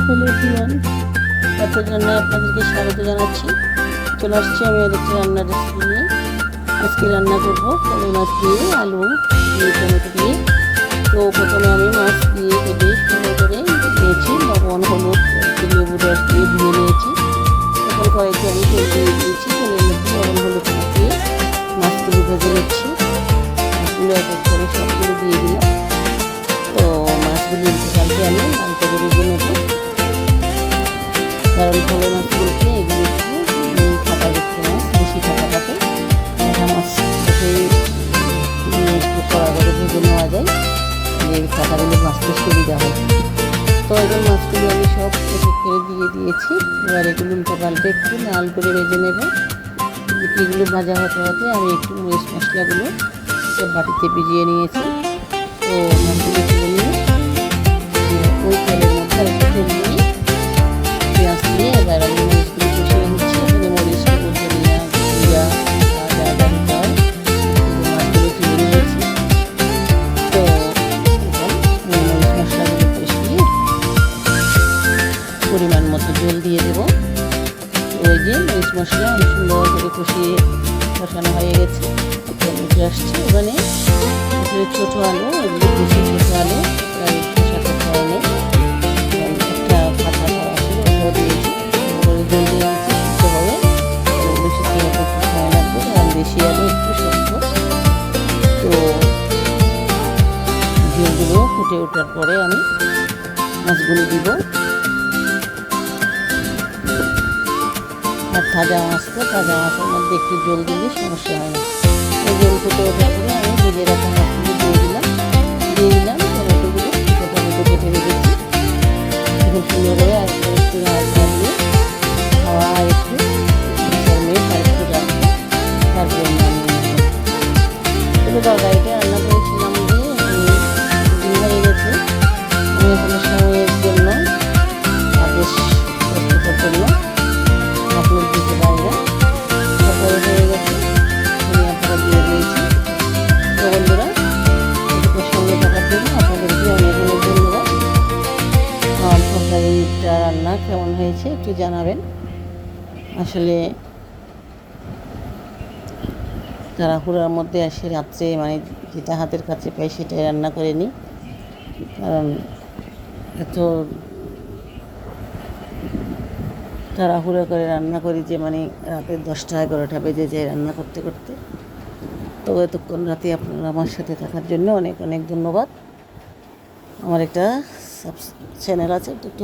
Hello everyone, আপনাদের জন্য আপনাদেরকে স্বাগত জানাচ্ছি। চলে আসছি আমি আরেকটি রান্নার রেসিপি নিয়ে। আজকে রান্না করবো কলাই মাছ দিয়ে, আলু দিয়ে, টমেটো দিয়ে। তো প্রথমে আমি মাছ দিয়ে কেটে সুন্দর করে নিয়েছি, লবণ, হলুদ, লেবু রস দিয়ে ধুয়ে নিয়েছি। এখন কয়েকটি আমি তেল দিয়ে দিয়েছি, তেলের মধ্যে লবণ হলুদ দিয়ে মাছগুলো ভেজে নিচ্ছি। মাছগুলো এক এক করে সবগুলো দিয়ে দিলাম। তো মাছগুলি কালকে আমি লাল করে ভেজে নেব, কারণ ভালো মাছগুলোকে এগুলো একটু ফাটা দেখতে মাছ বেশি ফাটা থাকে। মাছ একটু কড়া করে ভেজে নেওয়া যায়, যে ফাটাগুলো মাছতে সুবিধা হয়। তো এখন মাছগুলো আমি সব এক এক করে দিয়ে দিয়েছি। এবার এগুলো উল্টো পাল্টে একটু লাল করে ভেজে নেব। এগুলো ভাজা হতে হতে আমি একটু মরিচ মশলাগুলো সব বাটিতে ভিজিয়ে নিয়েছি। তো মাছগুলো তুলে নিয়ে ওই তেলের মধ্যে একটু তেল নিয়ে পেঁয়াজ দিয়ে এবার আমি মরিচগুলো কষিয়ে নিচ্ছি। এখানে মরিচগুলো ধনিয়া জিরা আদা লঙ্কা মাছগুলো তুলে নিয়েছি। তো এখন মরিচ মশলাগুলো কষিয়ে পরিমাণ মতো জল দিয়ে দেবো। ওই যে মরিচ মশলা অনেক সুন্দর করে কষানো হয়ে গেছে, উঠে আসছে। ওখানে ছোটো আলু, এগুলো বেশি ছোটো আলু, প্রায় 7-8 ধরনের একটা ফাটা আসলে ওটাও দিয়েছি। জল দিয়ে দিয়েছি, সিদ্ধ হবে। এগুলো সিদ্ধ হতে একটু সময় লাগবে, কারণ বেশি আলু একটু শক্ত। তো জলগুলো ফুটে ওঠার পরে আমি মাছগুলো দিব। আর তাজা মাছ, তো তাজা মাছের মধ্যে একটু জল দিলে সমস্যা হয় না। এই জল ফুটে ওঠার পরে আমি ভেজে রাখা মাছগুলো দিয়ে দিলাম টমেটোগুলো, টমেটো কেটে রেখেছি। এখন সুন্দর করে আর একটু রান্না দিয়ে খাওয়া আর একটু 2-4 মিনিট আর একটু রাখবো, তারপরে নামিয়ে নেব। এগুলো তরকারিটা রান্না করেছিলাম যে দিন হয়ে গেছে। আমি এখন সময়ের জন্য আদেশ প্রস্তুতের জন্য আপলোড দিতে পারি না, তারপরে হয়ে গেছে। আমি আপনারা দিয়ে দিয়েছি। তো বন্ধুরা, এটুকুর সঙ্গে থাকার জন্য আপনাদেরকে অনেক অনেক ধন্যবাদ। আমার তরকারিটা রান্না কেমন হয়েছে একটু জানাবেন। আসলে তাড়াহুড়ার মধ্যে এসে রাত্রে মানে যেটা হাতের কাছে পাই সেটাই রান্না করে নিই, কারণ এত তাড়াহুড়ো করে রান্না করি যে মানে রাতে 10টা-11টা বেজে যায় রান্না করতে করতে। তো এতক্ষণ রাতে আপনারা আমার সাথে থাকার জন্য অনেক অনেক ধন্যবাদ। আমার একটা চ্যানেল আছে, একটু